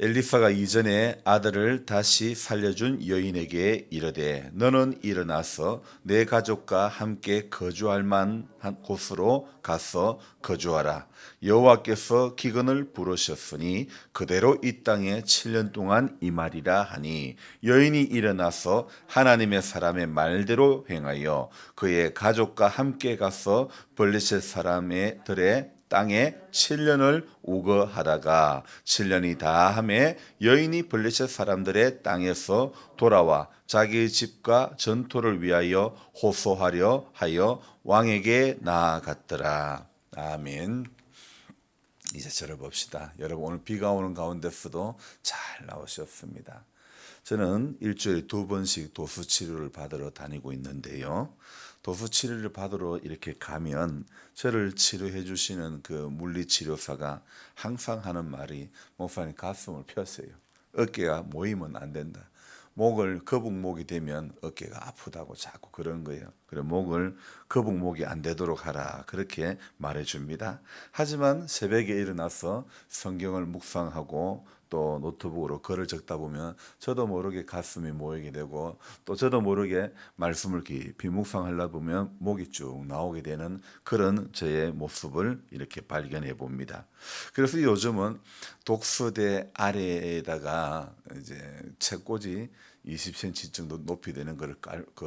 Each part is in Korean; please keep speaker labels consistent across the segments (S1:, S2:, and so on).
S1: 엘리사가 이전에 아들을 다시 살려준 여인에게 이르되 너는 일어나서 내 가족과 함께 거주할 만한 곳으로 가서 거주하라. 여호와께서 기근을 부르셨으니 그대로 이 땅에 7년 동안 임하리라 하니 여인이 일어나서 하나님의 사람의 말대로 행하여 그의 가족과 함께 가서 블레셋 사람들의 땅에 7년을 우거하다가 7년이 다함에 여인이 블레셋 사람들의 땅에서 돌아와 자기의 집과 전토를 위하여 호소하려 하여 왕에게 나아갔더라. 아멘. 이제 저를 봅시다. 여러분 오늘 비가 오는 가운데서도 잘 나오셨습니다. 저는 일주일에 2번씩 도수 치료를 받으러 다니고 있는데요. 도수 치료를 받으러 이렇게 가면 저를 치료해 주시는 그 물리치료사가 항상 하는 말이 목사님 가슴을 펴세요. 어깨가 모이면 안 된다. 목을 거북목이 되면 어깨가 아프다고 자꾸 그런 거예요. 그래 목을 거북목이 안 되도록 하라 그렇게 말해줍니다. 하지만 새벽에 일어나서 성경을 묵상하고 또 노트북으로 글을 적다 보면 저도 모르게 가슴이 모이게 되고 또 저도 모르게 말씀을 깊이 묵상하려 보면 목이 쭉 나오게 되는 그런 저의 모습을 이렇게 발견해 봅니다. 그래서 요즘은 독서대 아래에다가 이제 책꽂이 20cm 정도 높이 되는 걸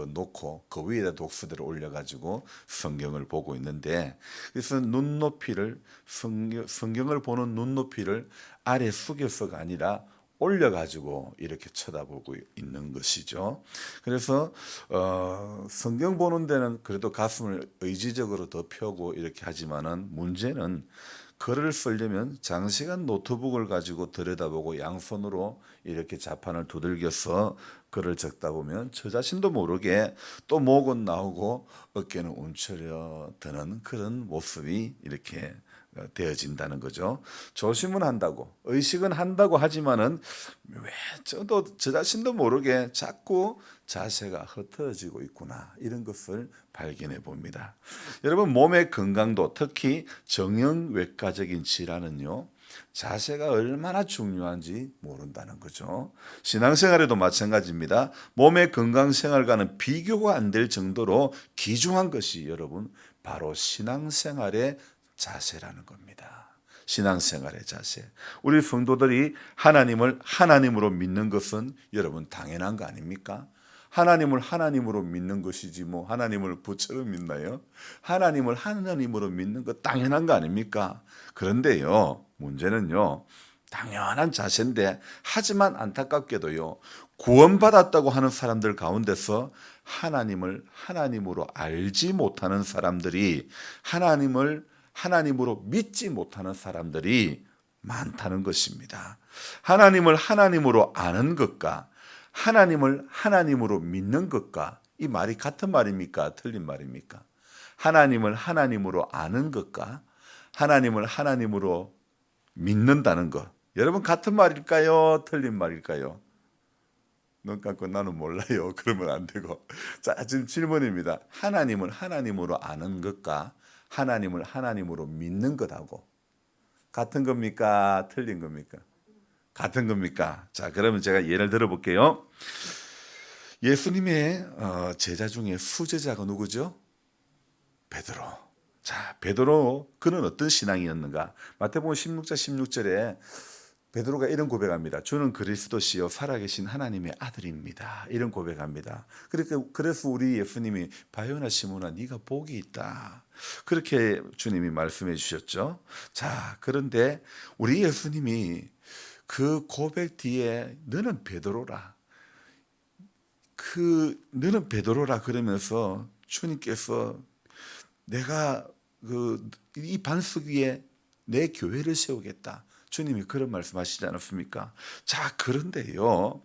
S1: 놓고 그 위에다 독서대를 올려가지고 성경을 보고 있는데 그래서 눈높이를 성경을 보는 눈높이를 아래 숙여서가 아니라 올려가지고 이렇게 쳐다보고 있는 것이죠. 그래서 성경 보는 데는 그래도 가슴을 의지적으로 더 펴고 이렇게 하지만은 문제는 글을 쓰려면 장시간 노트북을 가지고 들여다보고 양손으로 이렇게 자판을 두들겨서 글을 적다 보면 저 자신도 모르게 또 목은 나오고 어깨는 움츠려 드는 그런 모습이 이렇게 되어진다는 거죠. 조심은 한다고 의식은 한다고 하지만은 왜 저도 저 자신도 모르게 자꾸 자세가 흐트러지고 있구나 이런 것을 발견해 봅니다. 여러분 몸의 건강도 특히 정형외과적인 질환은요 자세가 얼마나 중요한지 모른다는 거죠. 신앙생활에도 마찬가지입니다. 몸의 건강생활과는 비교가 안 될 정도로 귀중한 것이 여러분 바로 신앙생활의 자세라는 겁니다. 신앙생활의 자세. 우리 성도들이 하나님을 하나님으로 믿는 것은 여러분 당연한 거 아닙니까? 하나님을 하나님으로 믿는 것이지 뭐 하나님을 부처럼 믿나요? 하나님을 하나님으로 믿는 거 당연한 거 아닙니까? 그런데요, 문제는요, 당연한 자세인데 하지만 안타깝게도요, 구원받았다고 하는 사람들 가운데서 하나님을 하나님으로 알지 못하는 사람들이 하나님을 하나님으로 믿지 못하는 사람들이 많다는 것입니다. 하나님을 하나님으로 아는 것과 하나님을 하나님으로 믿는 것과 이 말이 같은 말입니까? 틀린 말입니까? 하나님을 하나님으로 아는 것과 하나님을 하나님으로 믿는다는 것. 여러분 같은 말일까요? 틀린 말일까요? 눈 감고 나는 몰라요. 그러면 안 되고. 자, 지금 질문입니다. 하나님을 하나님으로 아는 것과 하나님을 하나님으로 믿는 것하고 같은 겁니까? 틀린 겁니까? 같은 겁니까? 자, 그러면 제가 예를 들어 볼게요. 예수님의 제자 중에 수제자가 누구죠? 베드로. 자, 베드로 그는 어떤 신앙이었는가? 마태복음 16장 16절에 베드로가 이런 고백합니다. 주는 그리스도시요 살아계신 하나님의 아들입니다. 이런 고백합니다. 그래서 우리 예수님이 바요나 시몬아 네가 복이 있다. 그렇게 주님이 말씀해 주셨죠. 자, 그런데 우리 예수님이 그 고백 뒤에 너는 베드로라. 너는 베드로라 그러면서 주님께서 내가 이 반석 위에 내 교회를 세우겠다. 주님이 그런 말씀하시지 않았습니까? 자, 그런데요.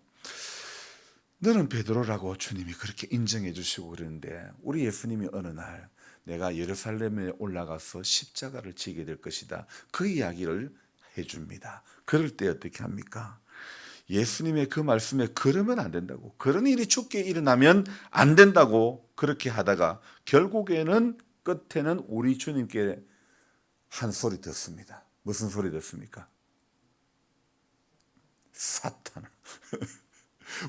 S1: 너는 베드로라고 주님이 그렇게 인정해 주시고 그러는데 우리 예수님이 어느 날 내가 예루살렘에 올라가서 십자가를 지게 될 것이다. 그 이야기를 해줍니다. 그럴 때 어떻게 합니까? 예수님의 그 말씀에 그러면 안 된다고 그런 일이 죽게 일어나면 안 된다고 그렇게 하다가 결국에는 끝에는 우리 주님께 한 소리 듣습니다. 무슨 소리 듣습니까?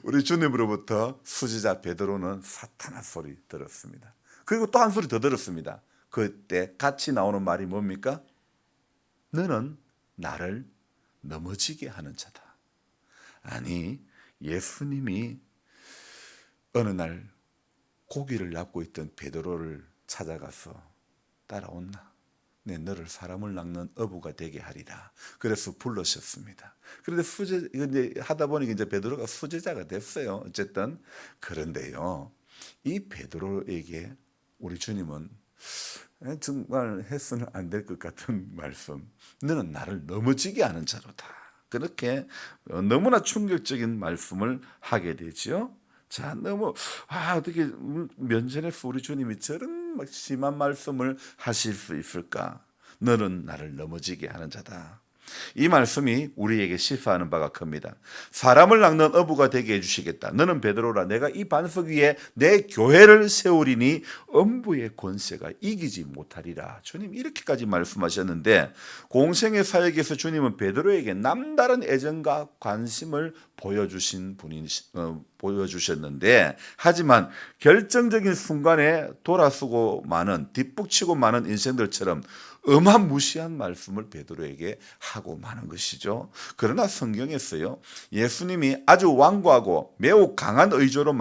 S1: 우리 주님으로부터 수제자 베드로는 사탄아 소리 들었습니다. 그리고 또 한 소리 더 들었습니다. 그때 같이 나오는 말이 뭡니까? 너는 나를 넘어지게 하는 자다. 아니, 예수님이 어느 날 고기를 잡고 있던 베드로를 찾아가서 따라온나? 내 너를 사람을 낚는 어부가 되게 하리라. 그래서 부르셨습니다. 그런데 이제 하다 보니까 이제 베드로가 수제자가 됐어요. 어쨌든 그런데요, 이 베드로에게 우리 주님은 정말 해서는 안 될 것 같은 말씀. 너는 나를 넘어지게 하는 자로다. 그렇게 너무나 충격적인 말씀을 하게 되죠. 자, 너무 어떻게 면전에서 우리 주님이 저런 막 심한 말씀을 하실 수 있을까? 너는 나를 넘어지게 하는 자다. 이 말씀이 우리에게 시사하는 바가 큽니다. 사람을 낚는 어부가 되게 해주시겠다. 너는 베드로라. 내가 이 반석 위에 내 교회를 세우리니 음부의 권세가 이기지 못하리라. 주님 이렇게까지 말씀하셨는데, 공생의 사역에서 주님은 베드로에게 남다른 애정과 관심을 보여주셨는데, 하지만 결정적인 순간에 돌아서고 마는, 뒷북치고 마는 인생들처럼 어마무시한 말씀을 베드로에게 하고 마는 것이죠. 그러나 성경에서요, 예수님이 아주 완고하고 매우 강한 의조로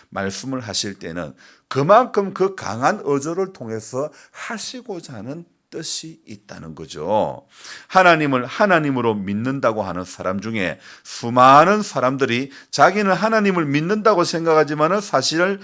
S1: 말씀을 하실 때는 그만큼 그 강한 의조를 통해서 하시고자 하는 뜻이 있다는 거죠. 하나님을 하나님으로 믿는다고 하는 사람 중에 수많은 사람들이 자기는 하나님을 믿는다고 생각하지만 사실을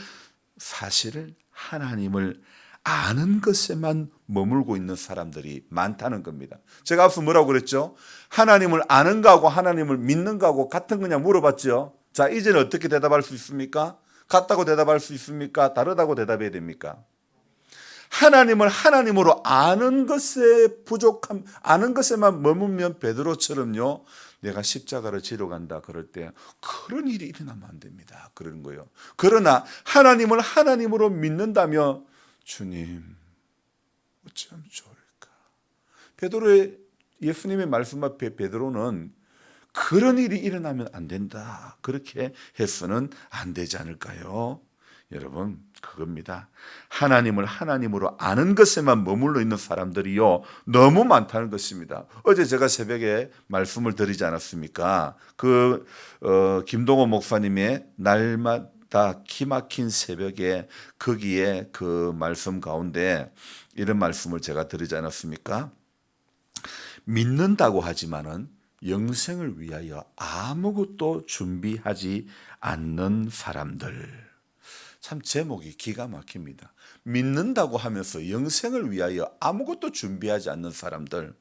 S1: 하나님을 아는 것에만 머물고 있는 사람들이 많다는 겁니다. 제가 앞서 뭐라고 그랬죠? 하나님을 아는 거하고 하나님을 믿는 거하고 같은 거냐 물어봤죠. 자, 이제는 어떻게 대답할 수 있습니까? 같다고 대답할 수 있습니까? 다르다고 대답해야 됩니까? 하나님을 하나님으로 아는 것에만 머물면 베드로처럼요, 내가 십자가를 지러 간다 그럴 때 그런 일이 일어나면 안 됩니다. 그런 거예요. 그러나 하나님을 하나님으로 믿는다면 주님, 어찌하면 좋을까? 베드로의 예수님의 말씀 앞에 베드로는 그런 일이 일어나면 안 된다. 그렇게 해서는 안 되지 않을까요? 여러분, 그겁니다. 하나님을 하나님으로 아는 것에만 머물러 있는 사람들이요, 너무 많다는 것입니다. 어제 제가 새벽에 말씀을 드리지 않았습니까? 김동호 목사님의 날마다 기막힌 새벽에 거기에 그 말씀 가운데 이런 말씀을 제가 드리지 않았습니까? 믿는다고 하지만은 영생을 위하여 아무것도 준비하지 않는 사람들. 참 제목이 기가 막힙니다. 믿는다고 하면서 영생을 위하여 아무것도 준비하지 않는 사람들.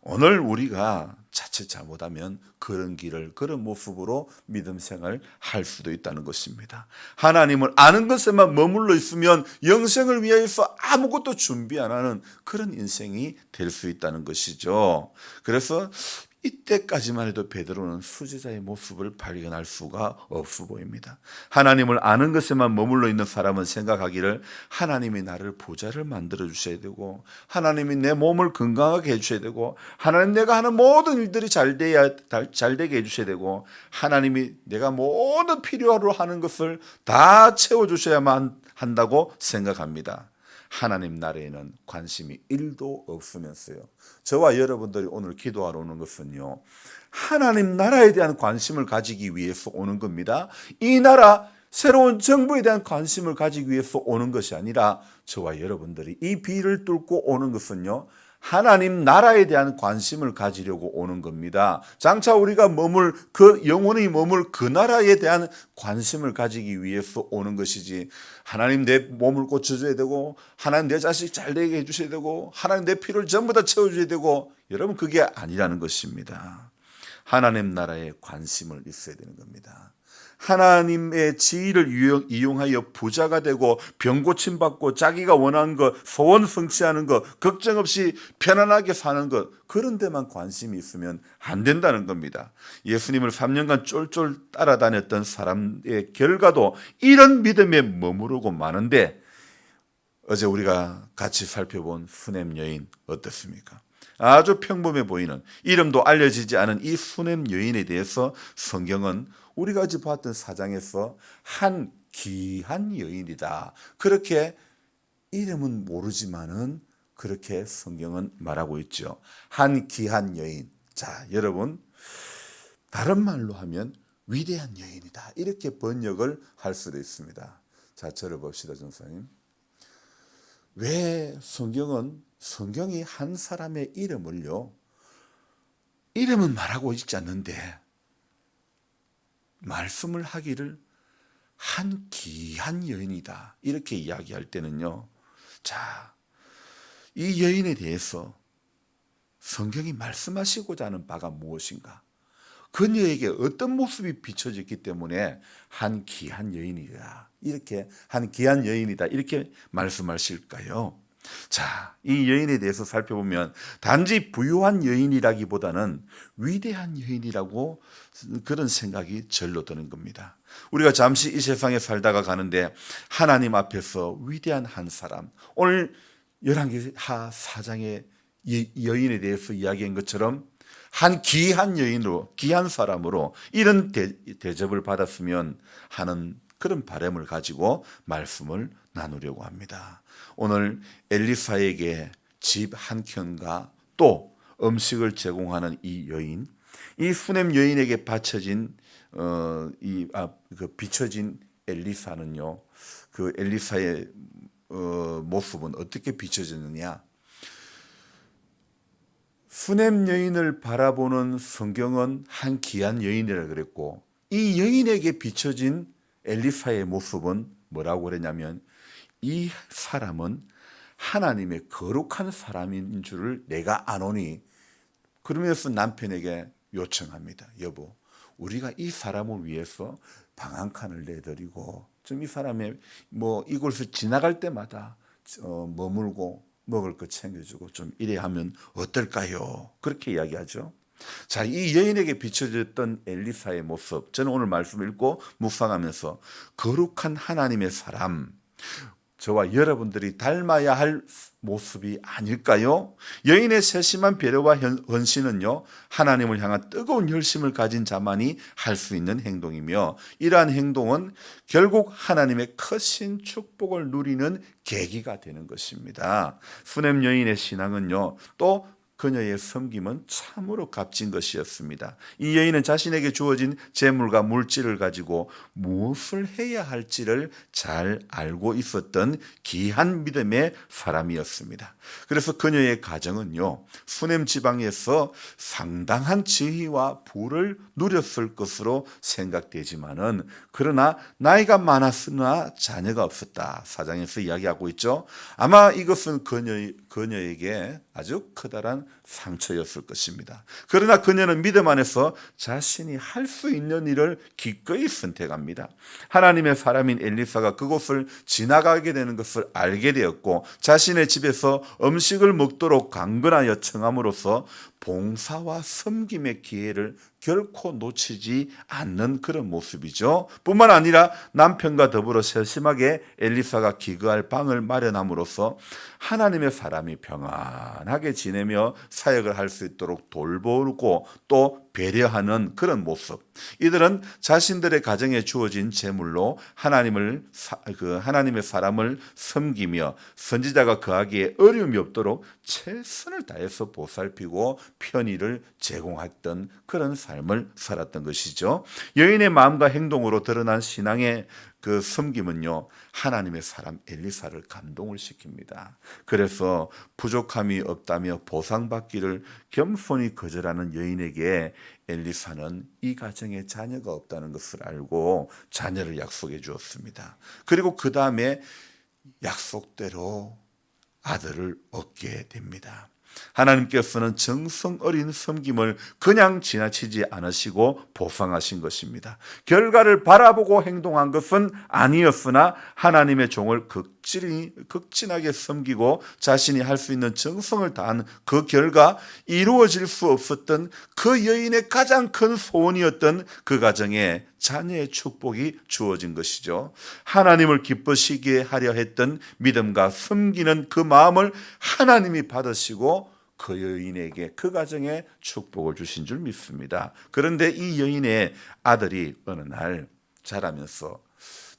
S1: 오늘 우리가 자칫 잘못하면 그런 길을, 그런 모습으로 믿음 생활을 할 수도 있다는 것입니다. 하나님을 아는 것에만 머물러 있으면 영생을 위하여서 아무것도 준비 안 하는 그런 인생이 될 수 있다는 것이죠. 그래서 이때까지만 해도 베드로는 수제자의 모습을 발견할 수가 없어 보입니다. 하나님을 아는 것에만 머물러 있는 사람은 생각하기를 하나님이 나를 부자를 만들어 주셔야 되고, 하나님이 내 몸을 건강하게 해주셔야 되고, 하나님 내가 하는 모든 일들이 잘 되게 해주셔야 되고, 하나님이 내가 모든 필요로 하는 것을 다 채워주셔야만 한다고 생각합니다. 하나님 나라에는 관심이 1도 없으면서요, 저와 여러분들이 오늘 기도하러 오는 것은요, 하나님 나라에 대한 관심을 가지기 위해서 오는 겁니다. 이 나라 새로운 정부에 대한 관심을 가지기 위해서 오는 것이 아니라 저와 여러분들이 이 비를 뚫고 오는 것은요, 하나님 나라에 대한 관심을 가지려고 오는 겁니다. 장차 우리가 영혼이 머물 그 나라에 대한 관심을 가지기 위해서 오는 것이지, 하나님 내 몸을 고쳐줘야 되고, 하나님 내 자식 잘 되게 해주셔야 되고, 하나님 내 필요를 전부 다 채워줘야 되고, 여러분 그게 아니라는 것입니다. 하나님 나라에 관심을 있어야 되는 겁니다. 하나님의 지위를 이용하여 부자가 되고 병 고침 받고 자기가 원하는 것, 소원 성취하는 것, 걱정 없이 편안하게 사는 것, 그런 데만 관심이 있으면 안 된다는 겁니다. 예수님을 3년간 쫄쫄 따라다녔던 사람의 결과도 이런 믿음에 머무르고 마는데, 어제 우리가 같이 살펴본 수냄 여인 어떻습니까? 아주 평범해 보이는, 이름도 알려지지 않은 이 수냄 여인에 대해서 성경은 우리가 어제 봤던 사장에서 한 귀한 여인이다, 그렇게 이름은 모르지만은 그렇게 성경은 말하고 있죠. 한 귀한 여인. 자, 여러분, 다른 말로 하면 위대한 여인이다, 이렇게 번역을 할 수도 있습니다. 자, 저를 봅시다, 전사님. 왜 성경이 한 사람의 이름을요, 이름은 말하고 있지 않는데 말씀을 하기를 한 귀한 여인이다, 이렇게 이야기할 때는요, 자, 이 여인에 대해서 성경이 말씀하시고자 하는 바가 무엇인가? 그녀에게 어떤 모습이 비춰졌기 때문에 한 귀한 여인이다, 이렇게 말씀하실까요? 자, 이 여인에 대해서 살펴보면 단지 부유한 여인이라기보다는 위대한 여인이라고, 그런 생각이 절로 드는 겁니다. 우리가 잠시 이 세상에 살다가 가는데 하나님 앞에서 위대한 한 사람, 오늘 열왕기하 4장의 여인에 대해서 이야기한 것처럼 한 귀한 여인으로, 귀한 사람으로 이런 대접을 받았으면 하는 그런 바람을 가지고 말씀을 나누려고 합니다. 오늘 엘리사에게 집 한 켠과 또 음식을 제공하는 이 여인, 이 수냄 여인에게 바쳐진 비춰진 엘리사는요, 그 엘리사의 모습은 어떻게 비춰졌느냐? 수냄 여인을 바라보는 성경은 한 귀한 여인이라 그랬고, 이 여인에게 비춰진 엘리사의 모습은 뭐라고 그랬냐면, 이 사람은 하나님의 거룩한 사람인 줄을 내가 아노니, 그러면서 남편에게 요청합니다. 여보, 우리가 이 사람을 위해서 방 한 칸을 내드리고 좀 이 사람의 이곳을 지나갈 때마다 머물고 먹을 거 챙겨주고 좀 이래 하면 어떨까요? 그렇게 이야기하죠. 자, 이 여인에게 비춰졌던 엘리사의 모습, 저는 오늘 말씀 읽고 묵상하면서 거룩한 하나님의 사람, 저와 여러분들이 닮아야 할 모습이 아닐까요? 여인의 세심한 배려와 헌신은요, 하나님을 향한 뜨거운 열심을 가진 자만이 할 수 있는 행동이며, 이러한 행동은 결국 하나님의 크신 축복을 누리는 계기가 되는 것입니다. 수냄 여인의 신앙은요, 또 그녀의 섬김은 참으로 값진 것이었습니다. 이 여인은 자신에게 주어진 재물과 물질을 가지고 무엇을 해야 할지를 잘 알고 있었던 귀한 믿음의 사람이었습니다. 그래서 그녀의 가정은요, 수냄 지방에서 상당한 지위와 부를 누렸을 것으로 생각되지만은, 그러나 나이가 많았으나 자녀가 없었다, 사장에서 이야기하고 있죠. 아마 이것은 그녀에게 아주 커다란 상처였을 것입니다. 그러나 그녀는 믿음 안에서 자신이 할 수 있는 일을 기꺼이 선택합니다. 하나님의 사람인 엘리사가 그곳을 지나가게 되는 것을 알게 되었고, 자신의 집에서 음식을 먹도록 강건하여 청함으로써 봉사와 섬김의 기회를 결코 놓치지 않는 그런 모습이죠. 뿐만 아니라 남편과 더불어 세심하게 엘리사가 기거할 방을 마련함으로써 하나님의 사람이 평안하게 지내며 사역을 할 수 있도록 돌보고 또 배려하는 그런 모습. 이들은 자신들의 가정에 주어진 재물로 하나님의 사람을 섬기며 선지자가 거하기에 어려움이 없도록 최선을 다해서 보살피고 편의를 제공했던 그런 삶을 살았던 것이죠. 여인의 마음과 행동으로 드러난 신앙의 그 섬김은요, 하나님의 사람 엘리사를 감동을 시킵니다. 그래서 부족함이 없다며 보상받기를 겸손히 거절하는 여인에게 엘리사는 이 가정에 자녀가 없다는 것을 알고 자녀를 약속해 주었습니다. 그리고 그 다음에 약속대로 아들을 얻게 됩니다. 하나님께서는 정성 어린 섬김을 그냥 지나치지 않으시고 보상하신 것입니다. 결과를 바라보고 행동한 것은 아니었으나 하나님의 종을 극진하게 섬기고 자신이 할 수 있는 정성을 다한 그 결과 이루어질 수 없었던 그 여인의 가장 큰 소원이었던 그 가정에 자녀의 축복이 주어진 것이죠. 하나님을 기쁘시게 하려 했던 믿음과 섬기는 그 마음을 하나님이 받으시고 그 여인에게 그 가정에 축복을 주신 줄 믿습니다. 그런데 이 여인의 아들이 어느 날 자라면서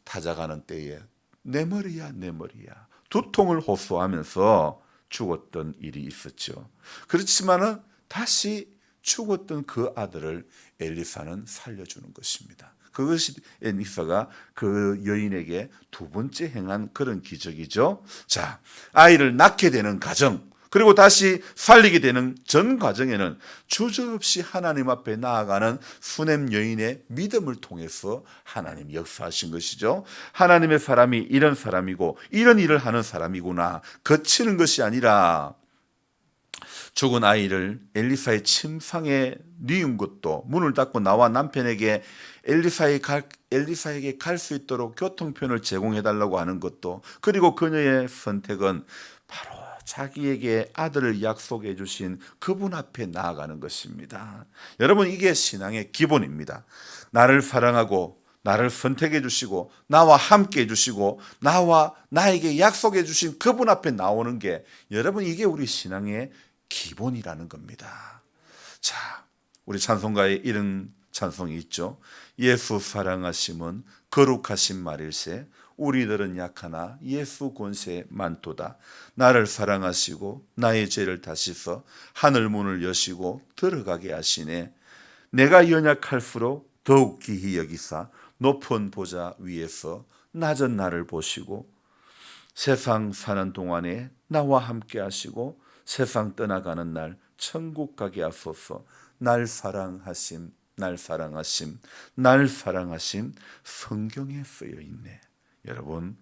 S1: 타작하는 때에 내 머리야 내 머리야 두통을 호소하면서 죽었던 일이 있었죠. 그렇지만은 다시 죽었던 그 아들을 엘리사는 살려주는 것입니다. 그것이 엘리사가 그 여인에게 두 번째 행한 그런 기적이죠. 자, 아이를 낳게 되는 가정, 그리고 다시 살리게 되는 전 과정에는 주저없이 하나님 앞에 나아가는 수넴 여인의 믿음을 통해서 하나님 역사하신 것이죠. 하나님의 사람이 이런 사람이고 이런 일을 하는 사람이구나, 거치는 것이 아니라 죽은 아이를 엘리사의 침상에 뉘은 것도, 문을 닫고 나와 남편에게 엘리사에게 갈 수 있도록 교통편을 제공해달라고 하는 것도, 그리고 그녀의 선택은 바로 자기에게 아들을 약속해 주신 그분 앞에 나아가는 것입니다. 여러분, 이게 신앙의 기본입니다. 나를 사랑하고 나를 선택해 주시고 나와 함께 해 주시고 나에게 약속해 주신 그분 앞에 나오는 게, 여러분, 이게 우리 신앙의 기본이라는 겁니다. 자, 우리 찬송가에 이런 찬송이 있죠. 예수 사랑하심은 거룩하신 말일세, 우리들은 약하나 예수 권세 많도다. 나를 사랑하시고 나의 죄를 다시서 하늘 문을 여시고 들어가게 하시네. 내가 연약할수록 더욱 기히 여기사 높은 보좌 위에서 낮은 나를 보시고 세상 사는 동안에 나와 함께 하시고 세상 떠나가는 날 천국 가게 하소서. 날 사랑하심, 날 사랑하심, 날 사랑하심, 성경에 쓰여 있네. 여러분,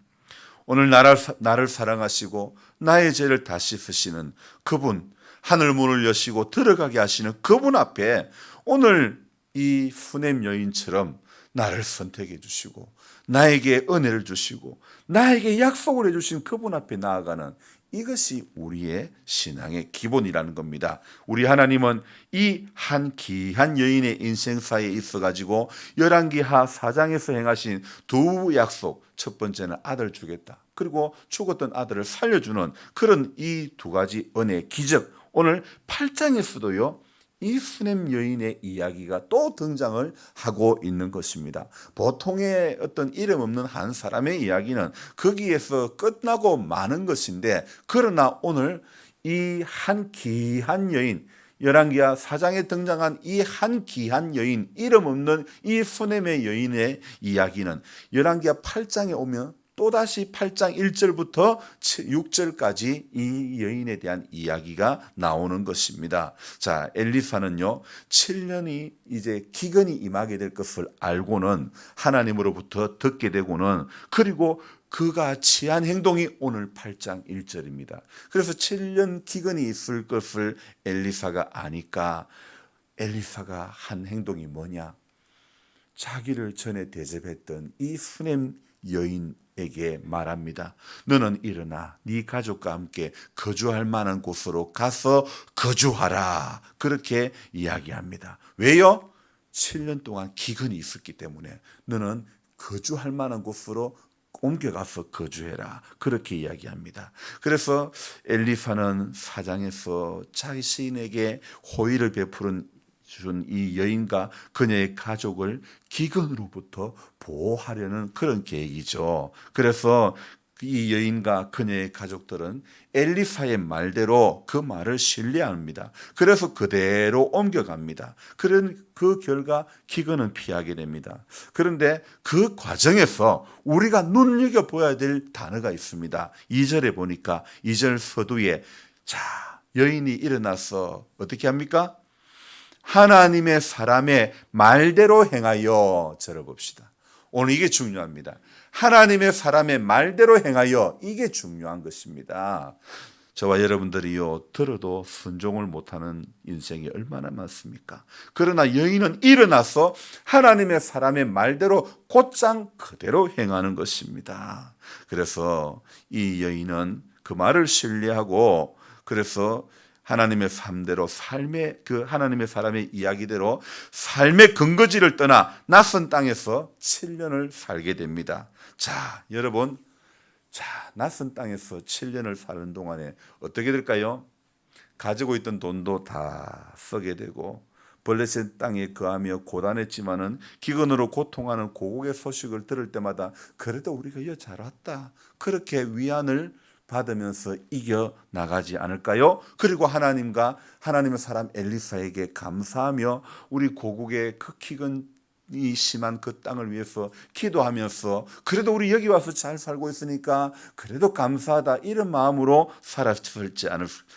S1: 오늘 나를 사랑하시고 나의 죄를 다 씻으시는 그분, 하늘 문을 여시고 들어가게 하시는 그분 앞에 오늘 이 수넴 여인처럼 나를 선택해 주시고 나에게 은혜를 주시고 나에게 약속을 해 주신 그분 앞에 나아가는, 이것이 우리의 신앙의 기본이라는 겁니다. 우리 하나님은 이 한 귀한 여인의 인생사에 있어가지고 열왕기하 4장에서 행하신 두 약속, 첫 번째는 아들 주겠다, 그리고 죽었던 아들을 살려주는 그런 이 두 가지 은혜, 기적, 오늘 8장에서도요 이 수넴 여인의 이야기가 또 등장을 하고 있는 것입니다. 보통의 어떤 이름 없는 한 사람의 이야기는 거기에서 끝나고 마는 것인데, 그러나 오늘 이 한 귀한 여인, 열왕기하 4장에 등장한 이 한 귀한 여인, 이름 없는 이 수넴의 여인의 이야기는 열왕기하 8장에 오면 또다시 8장 1절부터 6절까지 이 여인에 대한 이야기가 나오는 것입니다. 자, 엘리사는요 7년이 이제 기근이 임하게 될 것을 알고는 하나님으로부터 듣게 되고는, 그리고 그가 취한 행동이 오늘 8장 1절입니다. 그래서 7년 기근이 있을 것을 엘리사가 아니까 엘리사가 한 행동이 뭐냐? 자기를 전에 대접했던 이 수넴 여인에게 말합니다. 너는 일어나 네 가족과 함께 거주할 만한 곳으로 가서 거주하라. 그렇게 이야기합니다. 왜요? 7년 동안 기근이 있었기 때문에 너는 거주할 만한 곳으로 옮겨가서 거주해라. 그렇게 이야기합니다. 그래서 엘리사는 사장에서 자신에게 호의를 베푸는 준 이 여인과 그녀의 가족을 기근으로부터 보호하려는 그런 계획이죠. 그래서 이 여인과 그녀의 가족들은 엘리사의 말대로 그 말을 신뢰합니다. 그래서 그대로 옮겨갑니다. 그런 그 결과 기근은 피하게 됩니다. 그런데 그 과정에서 우리가 눈여겨보아야 될 단어가 있습니다. 2절에 보니까 2절 서두에, 자, 여인이 일어나서 어떻게 합니까? 하나님의 사람의 말대로 행하여, 들어봅시다. 오늘 이게 중요합니다. 하나님의 사람의 말대로 행하여, 이게 중요한 것입니다. 저와 여러분들이요 들어도 순종을 못하는 인생이 얼마나 많습니까? 그러나 여인은 일어나서 하나님의 사람의 말대로 곧장 그대로 행하는 것입니다. 그래서 이 여인은 그 말을 신뢰하고, 그래서 하나님의 삶대로 하나님의 사람의 이야기대로 삶의 근거지를 떠나 낯선 땅에서 7년을 살게 됩니다. 자, 여러분, 낯선 땅에서 7년을 사는 동안에 어떻게 될까요? 가지고 있던 돈도 다 쓰게 되고 블레셋 땅에 거하며 고단했지만은 기근으로 고통하는 고국의 소식을 들을 때마다 그래도 우리가 이거 잘 왔다, 그렇게 위안을 받으면서 이겨 나가지 않을까요? 그리고 하나님과 하나님의 사람 엘리사에게 감사하며 우리 고국의 그 기근이 심한 그 땅을 위해서 기도하면서 그래도 우리 여기 와서 잘 살고 있으니까 그래도 감사하다, 이런 마음으로 살았을지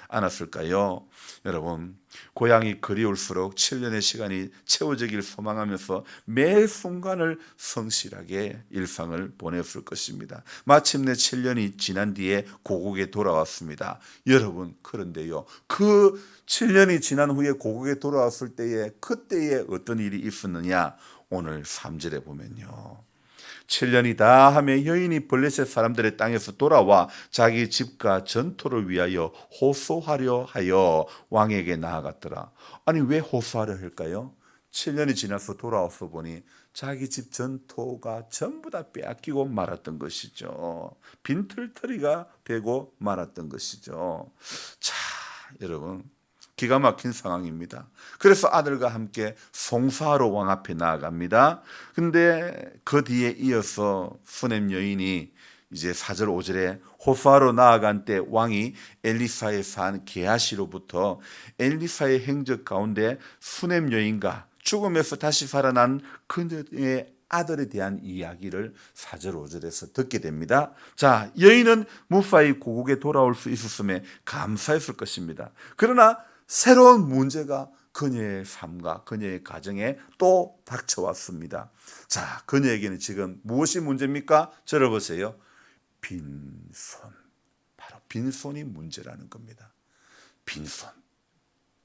S1: 않았을까요? 여러분, 고향이 그리울수록 7년의 시간이 채워지길 소망하면서 매 순간을 성실하게 일상을 보냈을 것입니다. 마침내 7년이 지난 뒤에 고국에 돌아왔습니다. 여러분, 그런데요, 그 7년이 지난 후에 고국에 돌아왔을 때에 그때에 어떤 일이 있었느냐? 오늘 3절에 보면요, 7년이 다 하며 여인이 블레셋 사람들의 땅에서 돌아와 자기 집과 전토를 위하여 호소하려 하여 왕에게 나아갔더라. 아니, 왜 호소하려 할까요? 7년이 지나서 돌아와서 보니 자기 집 전토가 전부 다 빼앗기고 말았던 것이죠. 빈털터리가 되고 말았던 것이죠. 자, 여러분, 기가 막힌 상황입니다. 그래서 아들과 함께 송사하러 왕 앞에 나아갑니다. 근데 그 뒤에 이어서 수넴 여인이 이제 4절 5절에 호소하러 나아간 때 왕이 엘리사의 산 게하시로부터 엘리사의 행적 가운데 수넴 여인과 죽음에서 다시 살아난 그녀의 아들에 대한 이야기를 4절 5절에서 듣게 됩니다. 자, 여인은 무사히 고국에 돌아올 수 있었음에 감사했을 것입니다. 그러나 새로운 문제가 그녀의 삶과 그녀의 가정에 또 닥쳐왔습니다. 자, 그녀에게는 지금 무엇이 문제입니까? 들어보세요. 빈손. 바로 빈손이 문제라는 겁니다. 빈손.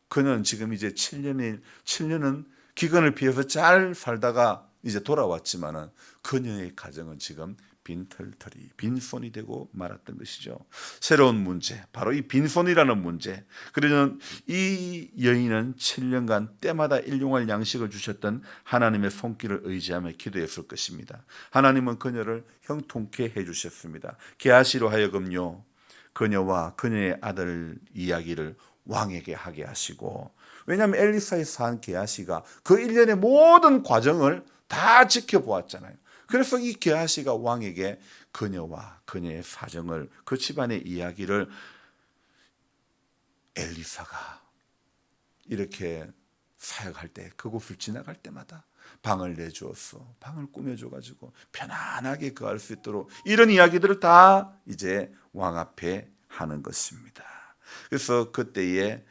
S1: 그녀는 지금 이제 7년은 기근을 피해서 잘 살다가 이제 돌아왔지만은 그녀의 가정은 지금 빈털터리, 빈손이 되고 말았던 것이죠. 새로운 문제, 바로 이 빈손이라는 문제. 그러는 이 여인은 7년간 때마다 일용할 양식을 주셨던 하나님의 손길을 의지하며 기도했을 것입니다. 하나님은 그녀를 형통케 해주셨습니다. 게하시로 하여금요, 그녀와 그녀의 아들 이야기를 왕에게 하게 하시고, 왜냐하면 엘리사의 산 게하시가 그 일련의 모든 과정을 다 지켜보았잖아요. 그래서 이 게하시가 왕에게 그녀와 그녀의 사정을, 그 집안의 이야기를 엘리사가 이렇게 사역할 때 그곳을 지나갈 때마다 방을 내주었어, 방을 꾸며줘가지고 편안하게 거할 수 있도록 이런 이야기들을 다 이제 왕 앞에 하는 것입니다. 그래서 그때에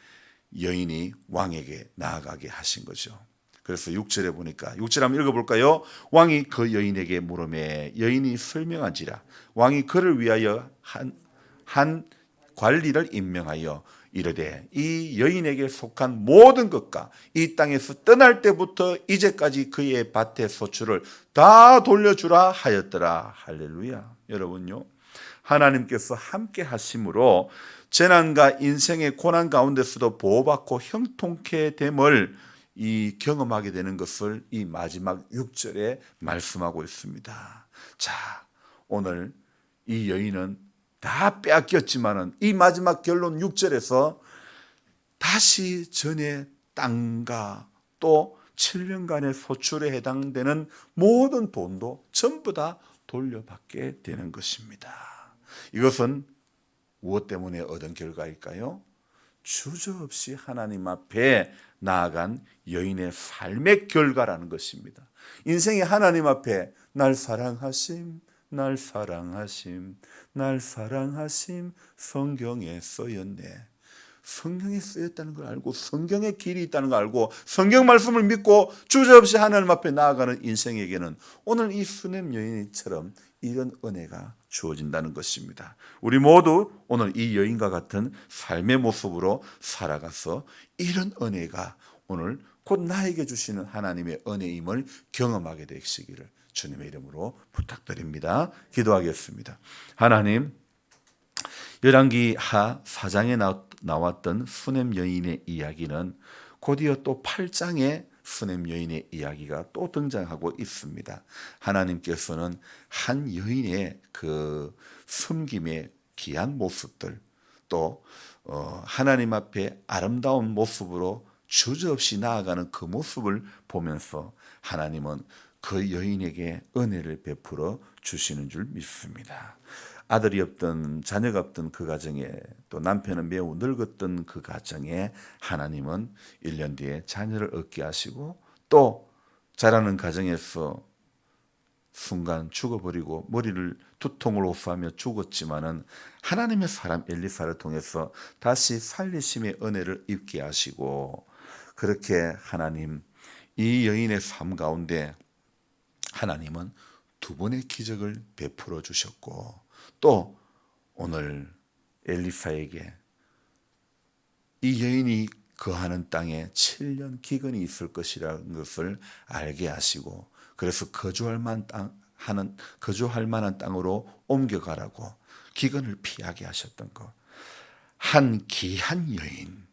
S1: 여인이 왕에게 나아가게 하신 거죠. 그래서 6절에 보니까, 6절 한번 읽어볼까요? 왕이 그 여인에게 물으매 여인이 설명한지라 왕이 그를 위하여 한 관리를 임명하여 이르되 이 여인에게 속한 모든 것과 이 땅에서 떠날 때부터 이제까지 그의 밭의 소출을 다 돌려주라 하였더라. 할렐루야. 여러분요, 하나님께서 함께 하심으로 재난과 인생의 고난 가운데서도 보호받고 형통케 됨을 이 경험하게 되는 것을 이 마지막 6절에 말씀하고 있습니다. 자, 오늘 이 여인은 다 빼앗겼지만은 이 마지막 결론 6절에서 다시 전의 땅과 또 7년간의 소출에 해당되는 모든 돈도 전부 다 돌려받게 되는 것입니다. 이것은 무엇 때문에 얻은 결과일까요? 주저없이 하나님 앞에 나아간 여인의 삶의 결과라는 것입니다. 인생이 하나님 앞에 날 사랑하심, 날 사랑하심, 날 사랑하심 성경에 쓰였네. 성경에 쓰였다는 걸 알고 성경의 길이 있다는 걸 알고 성경 말씀을 믿고 주저없이 하나님 앞에 나아가는 인생에게는 오늘 이 수넴 여인처럼 이런 은혜가 주어진다는 것입니다. 우리 모두 오늘 이 여인과 같은 삶의 모습으로 살아가서 이런 은혜가 오늘 곧 나에게 주시는 하나님의 은혜임을 경험하게 되시기를 주님의 이름으로 부탁드립니다. 기도하겠습니다. 하나님, 열왕기 하 4장에 나왔던 수넴 여인의 이야기는 곧이어 또 8장에 수넴 여인의 이야기가 또 등장하고 있습니다. 하나님께서는 한 여인의 그 섬김의 귀한 모습들, 또 하나님 앞에 아름다운 모습으로 주저없이 나아가는 그 모습을 보면서 하나님은 그 여인에게 은혜를 베풀어 주시는 줄 믿습니다. 아들이 없던, 자녀가 없던 그 가정에, 또 남편은 매우 늙었던 그 가정에 하나님은 1년 뒤에 자녀를 얻게 하시고, 또 자라는 가정에서 순간 죽어버리고 머리를 두통을 호소하며 죽었지만은 하나님의 사람 엘리사를 통해서 다시 살리심의 은혜를 입게 하시고, 그렇게 하나님 이 여인의 삶 가운데 하나님은 두 번의 기적을 베풀어 주셨고, 또 오늘 엘리사에게 이 여인이 거하는 땅에 7년 기근이 있을 것이라는 것을 알게 하시고, 그래서 거주할 만한 땅으로 옮겨가라고 기근을 피하게 하셨던 것. 한 귀한 여인,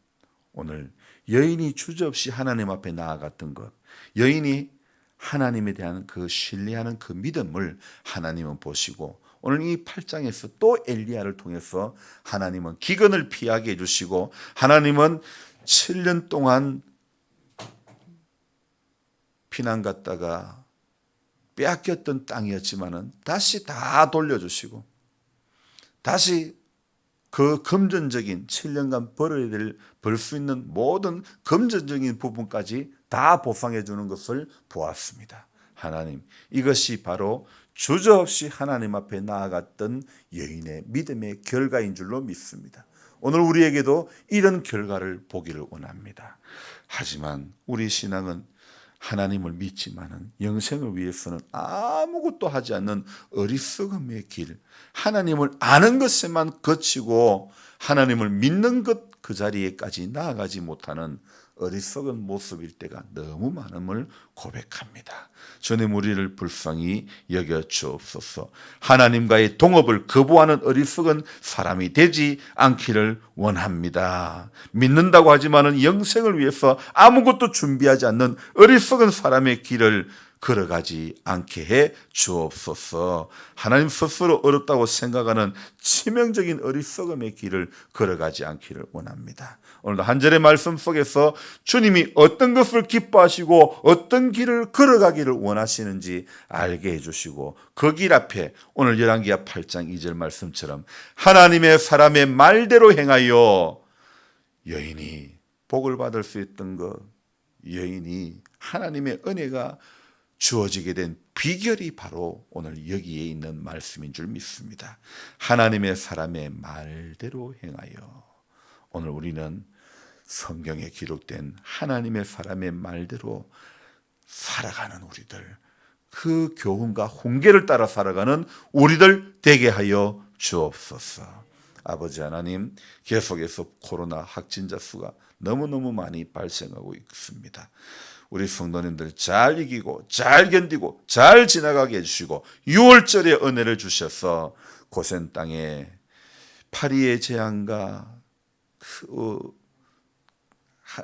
S1: 오늘 여인이 주저없이 하나님 앞에 나아갔던 것, 여인이 하나님에 대한 그 신뢰하는 그 믿음을 하나님은 보시고, 오늘 이 8장에서 또 엘리야를 통해서 하나님은 기근을 피하게 해주시고, 하나님은 7년 동안 피난 갔다가 빼앗겼던 땅이었지만은 다시 다 돌려주시고, 다시 그 금전적인 7년간 벌 수 있는 모든 금전적인 부분까지 다 보상해 주는 것을 보았습니다. 하나님, 이것이 바로 주저없이 하나님 앞에 나아갔던 여인의 믿음의 결과인 줄로 믿습니다. 오늘 우리에게도 이런 결과를 보기를 원합니다. 하지만 우리 신앙은 하나님을 믿지만은 영생을 위해서는 아무것도 하지 않는 어리석음의 길, 하나님을 아는 것에만 그치고 하나님을 믿는 것 그 자리에까지 나아가지 못하는 어리석은 모습일 때가 너무 많음을 고백합니다. 주님, 우리를 불쌍히 여겨 주옵소서. 하나님과의 동업을 거부하는 어리석은 사람이 되지 않기를 원합니다. 믿는다고 하지만은 영생을 위해서 아무것도 준비하지 않는 어리석은 사람의 길을 걸어가지 않게 해 주옵소서. 하나님 스스로 어렵다고 생각하는 치명적인 어리석음의 길을 걸어가지 않기를 원합니다. 오늘도 한 절의 말씀 속에서 주님이 어떤 것을 기뻐하시고 어떤 길을 걸어가기를 원하시는지 알게 해주시고, 그 길 앞에 오늘 열왕기하 8장 2절 말씀처럼 하나님의 사람의 말대로 행하여 여인이 복을 받을 수 있던 것, 여인이 하나님의 은혜가 주어지게 된 비결이 바로 오늘 여기에 있는 말씀인 줄 믿습니다. 하나님의 사람의 말대로 행하여. 오늘 우리는 성경에 기록된 하나님의 사람의 말대로 살아가는 우리들, 그 교훈과 훈계를 따라 살아가는 우리들 되게 하여 주옵소서. 아버지 하나님, 계속해서 코로나 확진자 수가 너무너무 많이 발생하고 있습니다. 우리 성도님들 잘 이기고 잘 견디고 잘 지나가게 해주시고, 6월절에 은혜를 주셔서 고센 땅에 파리의 재앙과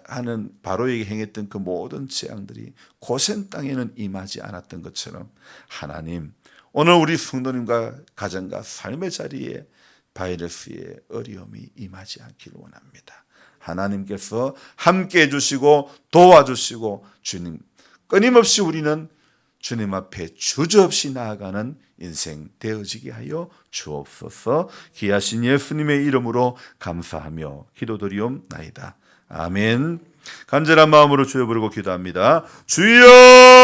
S1: 하는 바로에게 행했던 그 모든 재앙들이 고센 땅에는 임하지 않았던 것처럼, 하나님, 오늘 우리 성도님과 가정과 삶의 자리에 바이러스의 어려움이 임하지 않기를 원합니다. 하나님께서 함께 해주시고 도와주시고, 주님, 끊임없이 우리는 주님 앞에 주저없이 나아가는 인생 되어지게 하여 주옵소서. 귀하신 예수님의 이름으로 감사하며 기도드리옵나이다. 아멘. 간절한 마음으로 주여 부르고 기도합니다. 주여!